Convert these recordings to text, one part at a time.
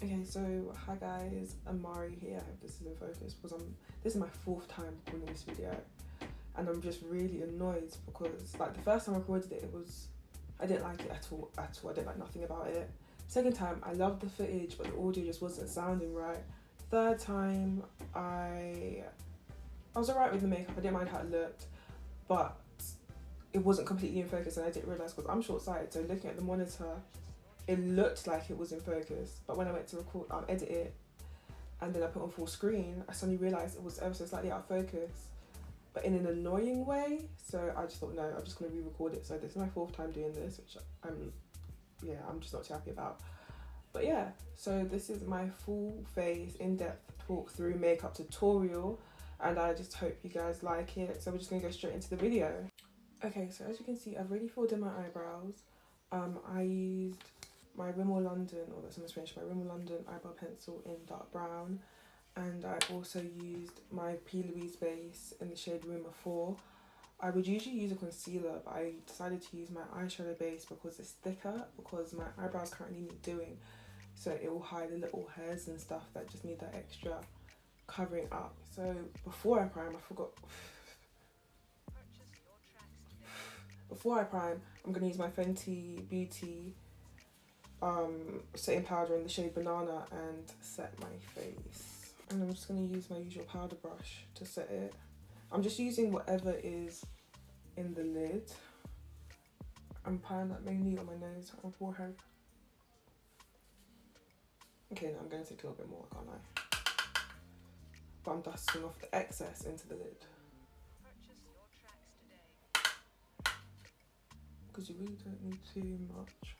Okay, so hi guys, I'm Mari here. I hope this is in focus because this is my 4th time recording this video, and I'm just really annoyed because like the first time I recorded it, I didn't like it at all. I didn't like nothing about it. Second time, I loved the footage, but the audio just wasn't sounding right. Third time, I was alright with the makeup. I didn't mind how it looked, but it wasn't completely in focus, and I didn't realise because I'm short-sighted. So looking at the monitor, it looked like it was in focus, but when I went to record, edit it, and then I put on full screen, I suddenly realised it was ever so slightly out of focus, but in an annoying way. So I just thought, no, I'm just going to re-record it. So this is my 4th time doing this, which I'm just not too happy about. But yeah, so this is my full face in-depth talk through makeup tutorial, and I just hope you guys like it. So we're just going to go straight into the video. Okay, so as you can see, I've already filled in my eyebrows. I used my Rimmel London, or that's an inspiration, my Rimmel London eyebrow pencil in dark brown, and I also used my P. Louise base in the shade Rumor 4. I would usually use a concealer, but I decided to use my eyeshadow base because it's thicker, because my eyebrows currently need doing, so it will hide the little hairs and stuff that just need that extra covering up. So before I prime, I forgot. Before I prime, I'm going to use my Fenty Beauty setting powder in the shade Banana and set my face. And I'm just going to use my usual powder brush to set it. I'm just using whatever is in the lid. I'm applying that mainly on my nose and forehead. Okay, now I'm going to take a little bit more, can't I? But I'm dusting off the excess into the lid. Because you really don't need too much.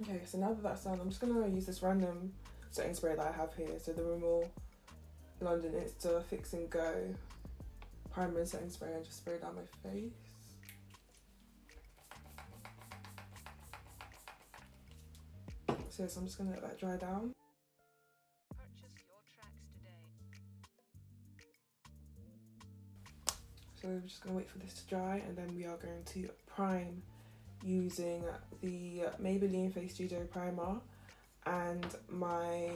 Okay, so now that that's done, I'm just going to use this random setting spray that I have here. So the Rimmel London Insta Fix and Go primer and setting spray, and just spray it down my face. So I'm just going to let that dry down. So we're just going to wait for this to dry, and then we are going to prime using the Maybelline Face Studio Primer and my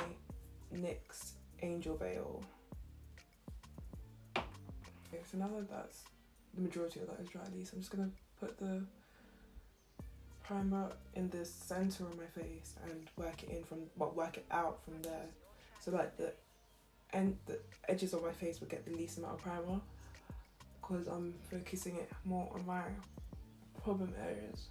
NYX Angel Veil. Okay, so now that that's the majority of that is dry, at least I'm just going to put the primer in the center of my face and work it out from there. So like the edges of my face will get the least amount of primer, because I'm focusing it more on my problem areas.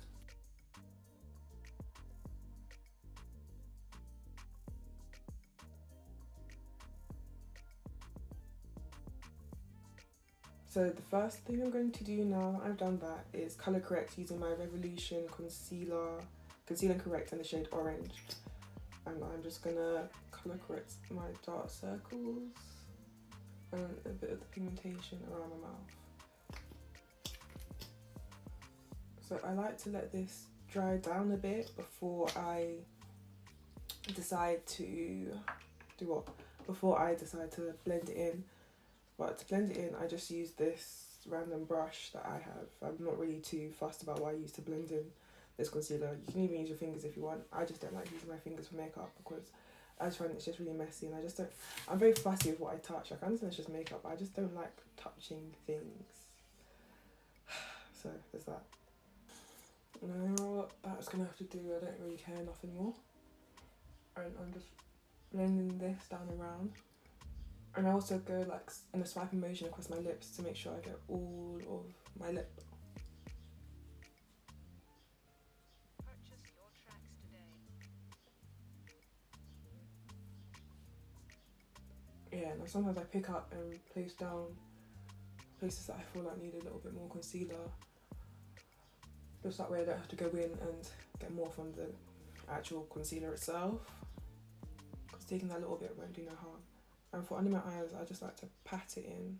So the first thing I'm going to do now that I've done that is colour correct using my Revolution Conceal and Correct in the shade Orange. And I'm just gonna colour correct my dark circles and a bit of the pigmentation around my mouth. So I like to let this dry down a bit before I decide to blend it in. But to blend it in, I just use this random brush that I have. I'm not really too fussed about what I use to blend in this concealer. You can even use your fingers if you want. I just don't like using my fingers for makeup because I just find it's just really messy, and I'm very fussy with what I touch. Like, I understand it's just makeup, but I just don't like touching things. So there's that. Now that's gonna have to do. I don't really care enough anymore. And I'm just blending this down around. And I also go like in a swiping motion across my lips to make sure I get all of my lip. Yeah, now sometimes I pick up and place down places that I feel like need a little bit more concealer. Just that way I don't have to go in and get more from the actual concealer itself. Because taking that little bit won't do no harm. And for under my eyes, I just like to pat it in.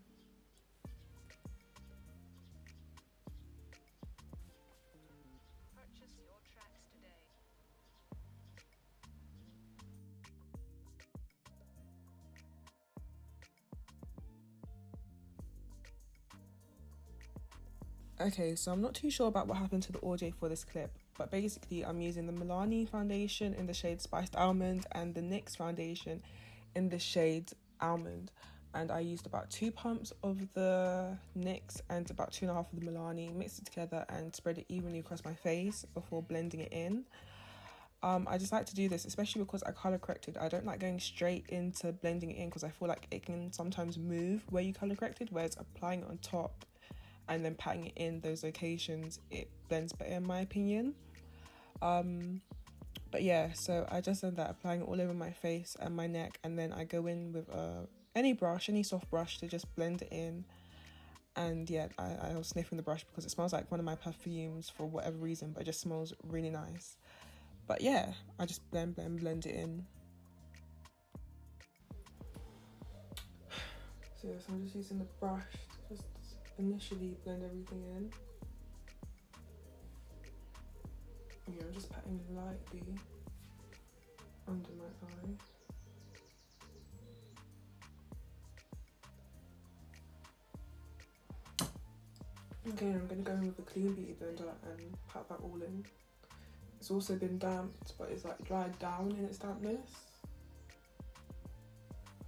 Okay, so I'm not too sure about what happened to the audio for this clip, But basically I'm using the Milani foundation in the shade Spiced Almond and the NYX foundation in the shade Almond. And I used about 2 pumps of the NYX and about 2.5 of the Milani, mixed it together and spread it evenly across my face before blending it in. I just like to do this, especially because I colour corrected. I don't like going straight into blending it in because I feel like it can sometimes move where you colour corrected, whereas applying it on top and then patting it in those locations, it blends better in my opinion. But yeah, so I just done that, applying it all over my face and my neck, and then I go in with any brush, any soft brush, to just blend it in. And yeah, I was sniffing the brush because it smells like one of my perfumes for whatever reason, but it just smells really nice. But yeah, I just blend it in. So yes, I'm just using the brush to just initially blend everything in. Yeah, I'm just patting it lightly under my eye. Okay, I'm going to go in with a clean beauty blender and pat that all in. It's also been damped, but it's like dried down in its dampness.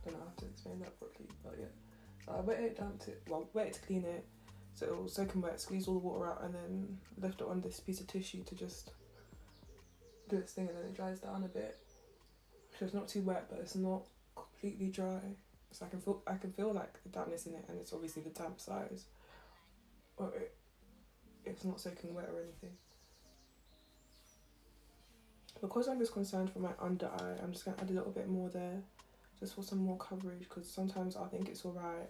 Don't know how to explain that properly, but yeah. So I wet it to clean it, so it will soak in wet, squeeze all the water out, and then left it on this piece of tissue to just do its thing, and then it dries down a bit. So it's not too wet, but it's not completely dry. So I can feel like the dampness in it, and it's obviously the damp size. But it's not soaking wet or anything. Because I'm just concerned for my under eye, I'm just going to add a little bit more there, just for some more coverage, because sometimes I think it's alright,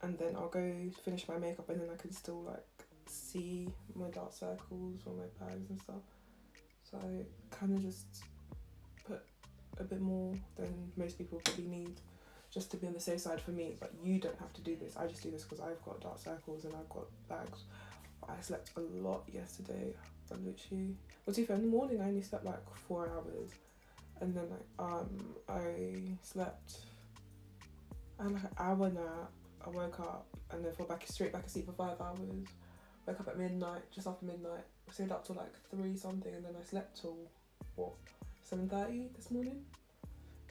and then I'll go finish my makeup and then I can still like see my dark circles or my bags and stuff. So I kind of just put a bit more than most people probably need, just to be on the safe side for me. But you don't have to do this. I just do this because I've got dark circles and I've got bags. I slept a lot yesterday. I literally, well, to be fair, in the morning I only slept like 4 hours, and then I slept, I had like an hour nap. I woke up and then fell straight back asleep for 5 hours. Woke up at midnight, just after midnight. I stayed up till like 3 something, and then I slept till 7:30 this morning.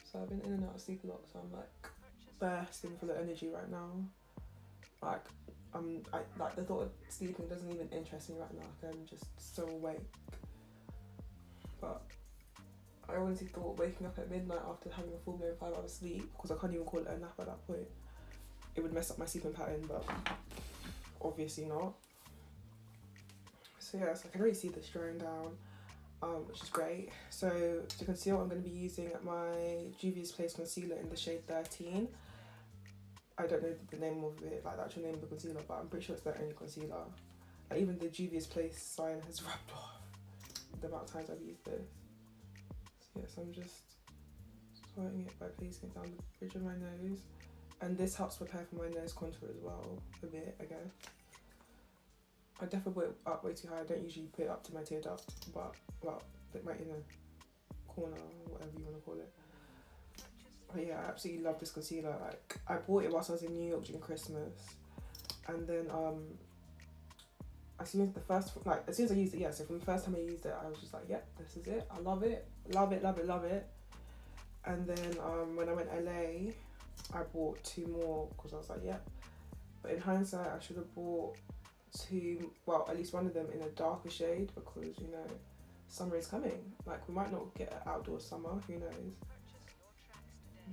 So I've been in and out of sleep a lot. So I'm like bursting full of energy right now. Like the thought of sleeping doesn't even interest me right now. Like, I'm just so awake. But I honestly thought waking up at midnight after having a full blown 5 hours sleep, because I can't even call it a nap at that point, it would mess up my sleeping pattern, but obviously not. So yeah, so I can already see this drying down, which is great. So to conceal, I'm going to be using my Juviasplace concealer in the shade 13. I don't know the name of it, like the actual name of the concealer, but I'm pretty sure it's their only concealer. Like, even the Juviasplace sign has rubbed off the amount of times I've used this. So yes, I'm just starting it by placing it down the bridge of my nose. And this helps prepare for my nose contour as well, a bit, I guess. I definitely put it up way too high. I don't usually put it up to my tear duct, but, well, put my inner corner, or whatever you want to call it. But yeah, I absolutely love this concealer. Like, I bought it whilst I was in New York during Christmas, and then as soon as I used it, yeah, so from the first time I used it, I was just like, yep, this is it. I love it, love it, love it, love it. And then when I went LA, I bought 2 more because I was like, yep. But in hindsight, I should have bought 2, well, at least one of them in a darker shade, because, you know, summer is coming. Like, we might not get an outdoor summer, who knows.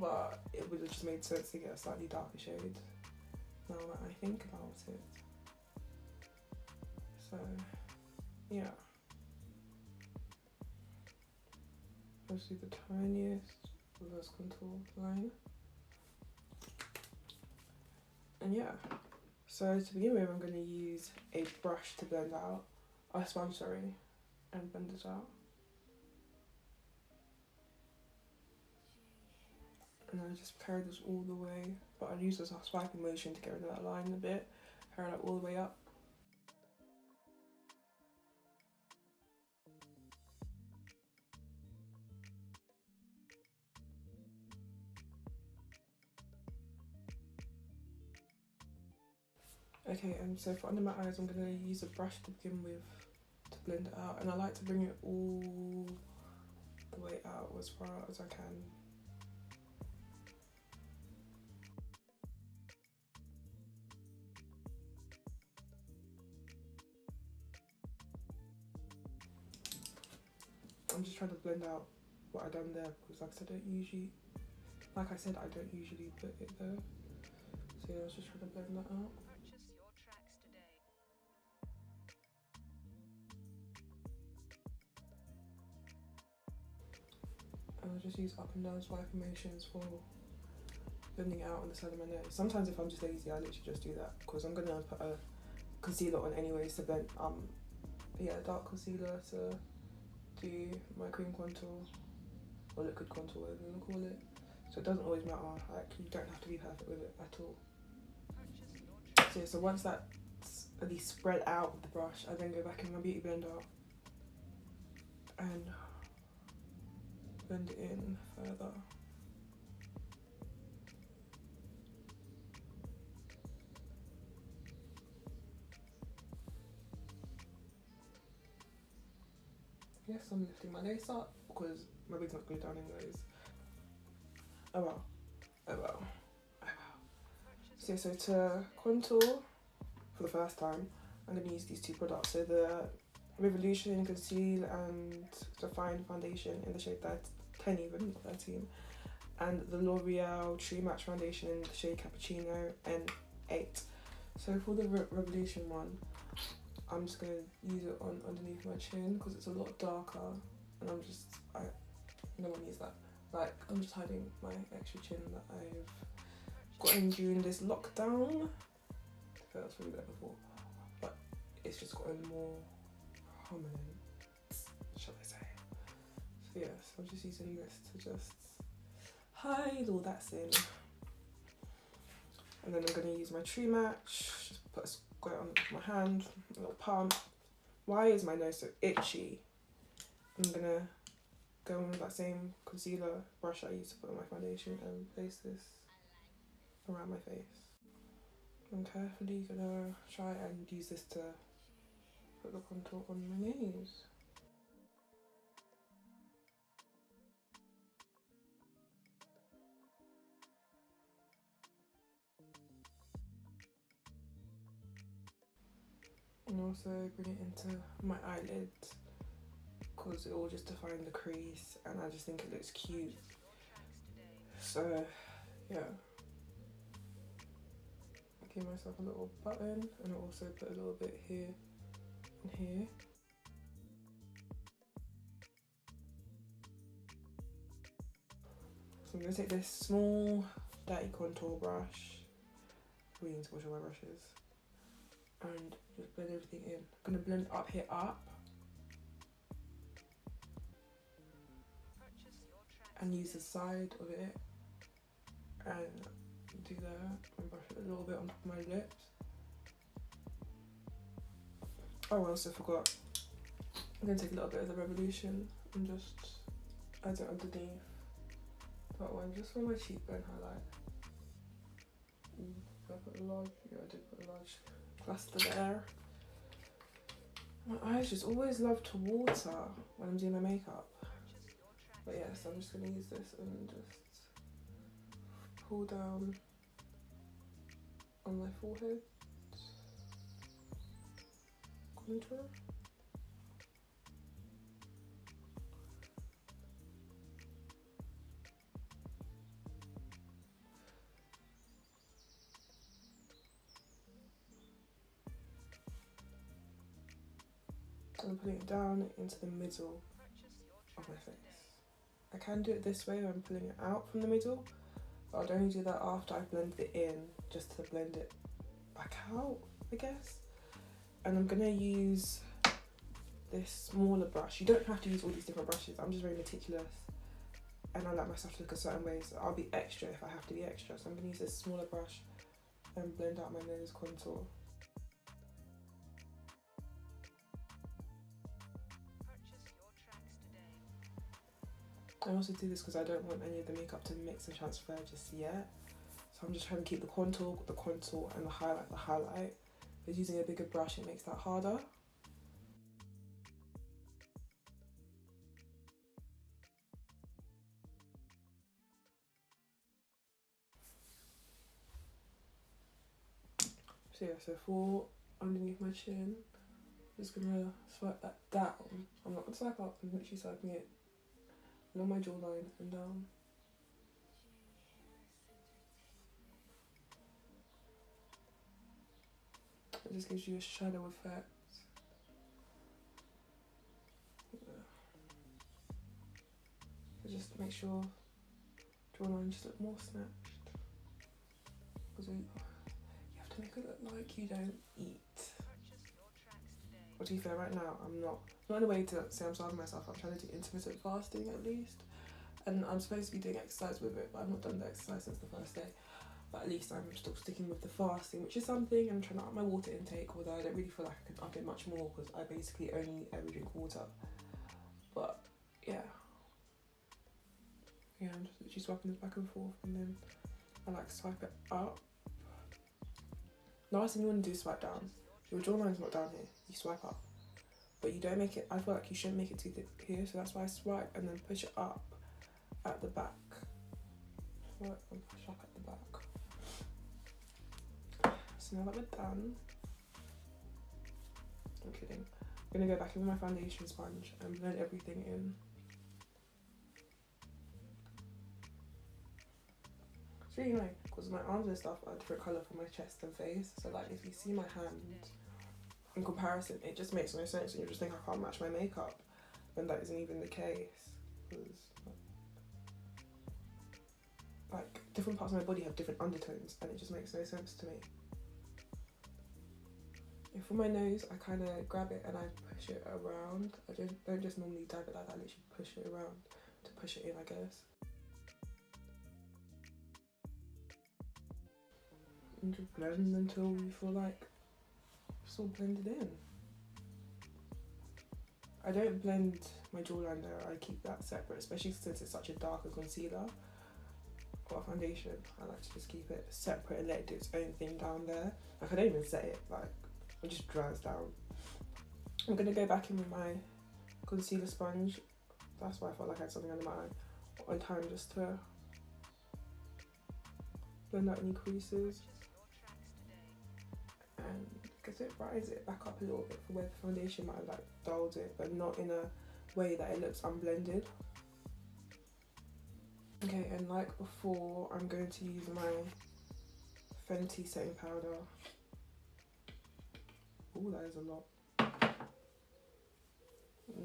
But it would have just made sense to get a slightly darker shade now that I think about it. So, yeah. Let's do the tiniest reverse contour line. And yeah. So to begin with, I'm going to use a brush to blend out, a sponge, sorry, and blend it out. And I just carry this all the way, but I use this swiping motion to get rid of that line a bit, carry that all the way up. Okay, and so for under my eyes, I'm going to use a brush to begin with to blend it out, and I like to bring it all the way out as far as I can. I'm just trying to blend out what I done there because like I said, I don't usually put it there. So yeah, I was just trying to blend that out. And I'll just use up and down swiping motions for blending out on the side of my nose. Sometimes if I'm just lazy, I literally just do that because I'm gonna put a concealer on anyways to blend, dark concealer to do my cream contour or liquid contour, whatever you want to call it. So it doesn't always matter, like you don't have to be perfect with it at all. So yeah, so once that's at least spread out with the brush, I then go back in my beauty blender and blend it in further. Yes, I'm lifting my lace up because my wig's not going down anyways. Oh well. Oh well. Oh well. So to contour for the first time, I'm going to use these two products. So the Revolution Conceal and Define Foundation in the shade 10 even, 13. And the L'Oreal True Match Foundation in the shade Cappuccino N8. So for the Revolution one, I'm just going to use it on underneath my chin because it's a lot darker, and I don't want to use that. Like, I'm just hiding my extra chin that I've gotten during this lockdown. I felt really bad before, but it's just gotten more prominent, shall I say. So yes, I'm just using this to just hide all that sin. And then I'm going to use my True Match, just put a square on my hand, a little pump. Why is my nose so itchy? I'm going to go in with that same concealer brush I used to put on my foundation and place this around my face. I'm carefully going to try and use this to put the contour on my nose. And also bring it into my eyelid because it will just define the crease and I just think it looks cute. So yeah, give myself a little button and also put a little bit here and here. So I'm going to take this small dirty contour brush, we need to wash all my brushes, and just blend everything in. I'm going to blend up here up and use the side of it and do that and brush it a little bit on top of my lips. Oh, I also forgot. I'm going to take a little bit of the Revolution and just add it underneath that one, just for my cheekbone highlight. Did I put a large? Yeah, I did put a large cluster there. My eyes just always love to water when I'm doing my makeup. But yeah, so I'm just going to use this and just pull down on my forehead. Contour. I'm putting it down into the middle of my face. I can do it this way when I'm pulling it out from the middle, but I'd only do that after I've blended it in, just to blend it back out, I guess. And I'm gonna use this smaller brush. You don't have to use all these different brushes. I'm just very meticulous and I like my stuff to look a certain way, so I'll be extra if I have to be extra. So I'm gonna use this smaller brush and blend out my nose contour. I also do this because I don't want any of the makeup to mix and transfer just yet. So I'm just trying to keep the contour, and the highlight. But using a bigger brush, it makes that harder. So yeah, so for underneath my chin, I'm just gonna swipe that down. I'm not gonna swipe up, I'm literally swiping it along my jawline and down. It just gives you a shadow effect. Yeah. So just make sure jawline just look more snatched. Because you have to make it look like you don't eat. But to be fair, right now I'm not in a way to say I'm starving myself. I'm trying to do intermittent fasting at least, and I'm supposed to be doing exercise with it, but I've not done the exercise since the first day. But at least I'm still sticking with the fasting, which is something. I'm trying to up my water intake, although I don't really feel like I can up it much more because I basically only ever drink water. But yeah, I'm just literally swiping this back and forth, and then I like swipe it up. The last thing you want to do is swipe down. Your jawline's not down here, you swipe up. But you don't make it, I feel like you shouldn't make it too thick here, so that's why I swipe and then push it up at the back. Swipe and push up at the back. So now that we're done, I'm kidding. I'm gonna go back in with my foundation sponge and blend everything in. It's really annoying because my arms and stuff are a different colour from my chest and face. So like if you see my hand in comparison, it just makes no sense and you just think I can't match my makeup when that isn't even the case. Because like different parts of my body have different undertones and it just makes no sense to me. And for my nose, I kind of grab it and I push it around. I don't just normally dab it like that, I literally push it around to push it in, I guess. And just blend until you feel like it's all blended in. I don't blend my jawline though, I keep that separate, especially since it's such a darker concealer or a foundation. I like to just keep it separate and let it do its own thing down there. Like I don't even set it, like it just dries down. I'm gonna go back in with my concealer sponge. That's why I felt like I had something under my eye on time, just to blend out any creases. And because it brightens it back up a little bit for where the foundation might have like dulled it, but not in a way that it looks unblended. Okay, and like before, I'm going to use my Fenty setting powder. Oh, that is a lot.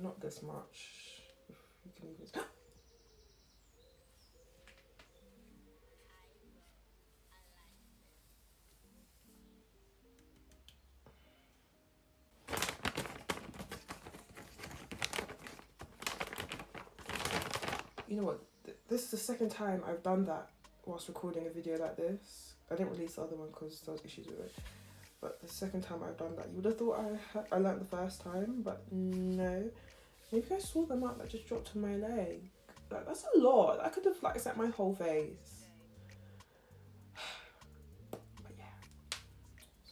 Not this much. You can even. You know what? This is the second time I've done that whilst recording a video like this. I didn't release the other one because there was issues with it. But the second time I've done that, you would have thought I learnt the first time, but no. Maybe I saw the mark that just dropped on my leg. Like, that's a lot. I could have like set my whole face. But yeah.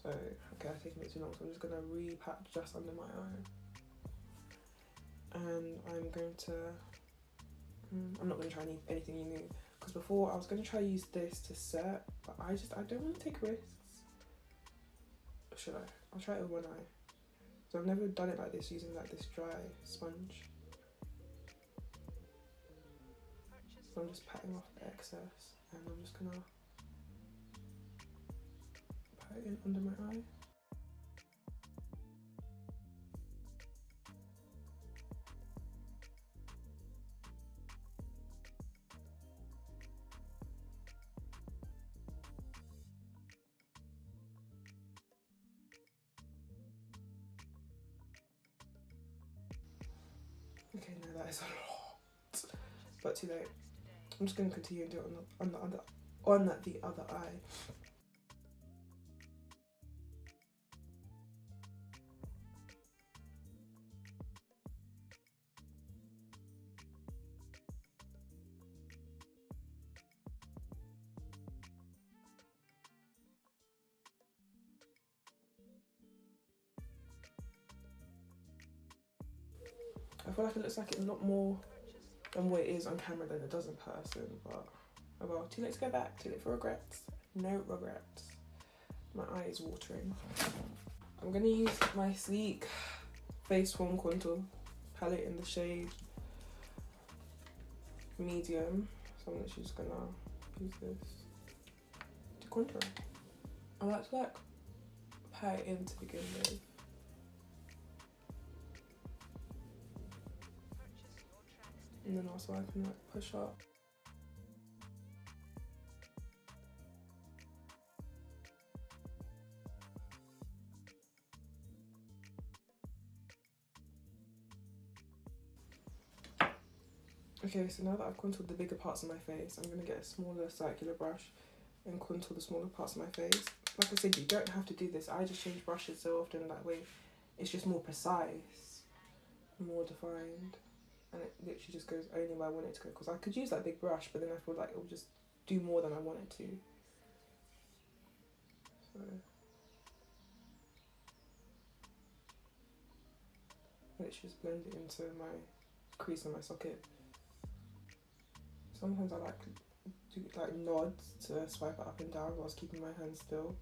So, okay, I've taken it too long, so I'm just gonna re-pat just under my eye. And I'm going to, I'm not gonna try anything new. Because before I was gonna try use this to set, but I don't want to take risks. Should I? I'll try it with one eye. So I've never done it like this, using like this dry sponge. So I'm just patting off the excess and I'm just gonna pat it in under my eye. Okay, no, that is a lot, but too late. I'm just going to continue and do it on the other eye. I feel like it looks like it's a lot more than what it is on camera than it does in person, but oh well, too late to go back, too late for regrets. No regrets. My eye is watering. I'm gonna use my Sleek Face Foam Contour palette in the shade medium. So I'm literally just gonna use this to contour. I like to like pat it in to begin with. And then also I can like push up. Okay, so now that I've contoured the bigger parts of my face, I'm going to get a smaller circular brush and contour the smaller parts of my face. Like I said, you don't have to do this. I just change brushes so often, that way it's just more precise, more defined, and it literally just goes only where I want it to go. Because I could use that big brush, but then I feel like it will just do more than I want it to. So let's just blend it into my crease on my socket. Sometimes I like to do like nods to swipe it up and down whilst keeping my hand still.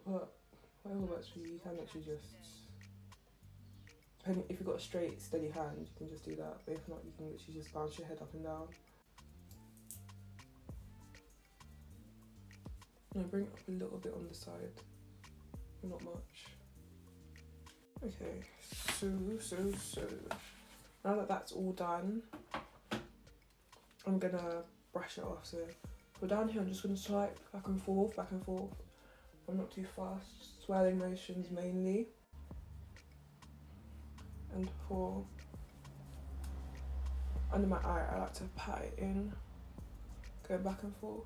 But whatever works for you, you can actually just, depending, if you've got a straight, steady hand, you can just do that. But if not, you can literally just bounce your head up and down. And bring it up a little bit on the side, not much. Okay, so now that that's all done, I'm gonna brush it off. So for down here, I'm just gonna swipe back and forth. I'm not too fast, swirling motions mainly. And for under my eye, I like to pat it in, go back and forth.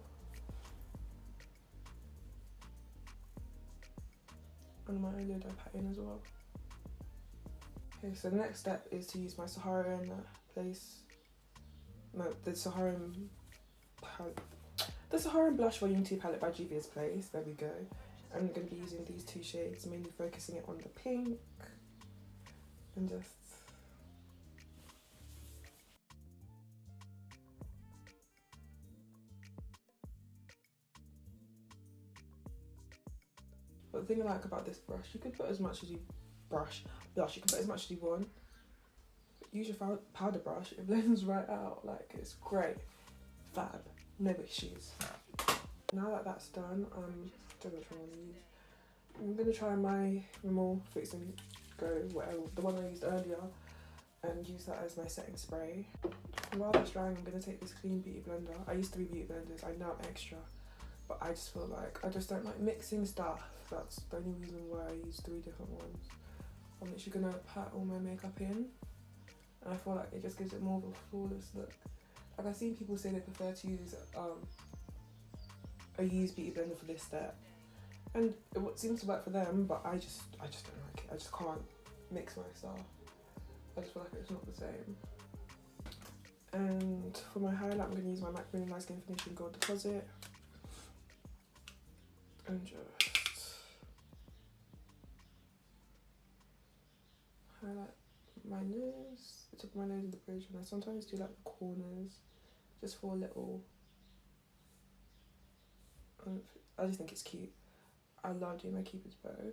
Under my eyelid, I pat in as well. Okay, so the next step is to use my Saharan the Saharan Blush Volume 2 palette by Juviasplace. There we go. I'm going to be using these two shades, mainly focusing it on the pink and just but the thing I like about this brush, you could put as much as you you can put as much as you want. Use your powder brush, it blends right out, like it's great. Fab, no issues. Now that that's done, don't know which one I'm gonna use. I'm gonna try my Rimmel Fix and Go, whatever, the one I used earlier, and use that as my setting spray. And while that's drying, I'm gonna take this clean beauty blender. I use 3 beauty blenders, I know I'm extra, but I just feel like I just don't like mixing stuff. That's the only reason why I use 3 different ones. I'm literally gonna pat all my makeup in, and I feel like it just gives it more of a flawless look. Like I've seen people say they prefer to use a used beauty blender for this step, and it seems to work for them, but I just don't like it. I just can't mix my stuff. I just feel like it's not the same. And for my highlight, I'm gonna use my MAC Brilliant Light Skin Finishing Gold Deposit, and just highlight my nose, the top of my nose and the bridge, and I sometimes do like the corners just for a little, I just think it's cute. I love doing my Cupid's bow.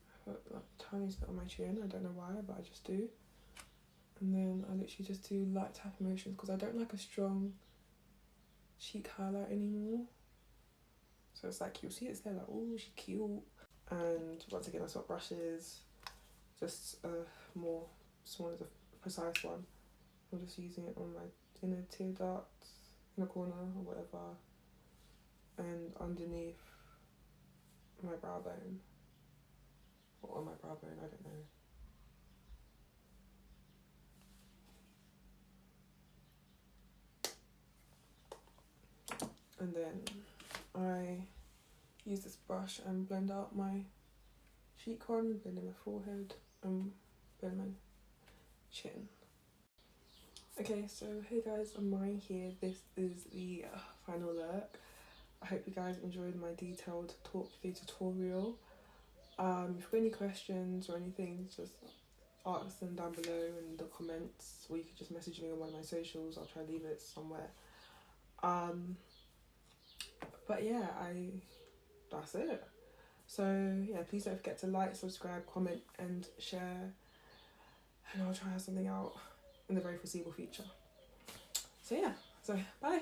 I put like the tiniest bit on my chin, I don't know why, but I just do. And then I literally just do light tap motions because I don't like a strong cheek highlight anymore. So it's like, you'll see it's there like, oh, she's cute. And once again, I swap brushes, just more smaller, a precise one. I'm just using it on my inner tear ducts, in the corner or whatever, and underneath my brow bone, or on my brow bone, I don't know. And then I use this brush and blend out my cheekbone, blend in my forehead, and blend my chin. Okay, so hey guys, I'm Mari here. This is the final look. I hope you guys enjoyed my detailed talk through tutorial. If you've got any questions or anything, just ask them down below in the comments, or you could just message me on one of my socials. I'll try to leave it somewhere. But yeah, that's it. So yeah, please don't forget to like, subscribe, comment and share, and I'll try something out in the very foreseeable future. So yeah, so bye.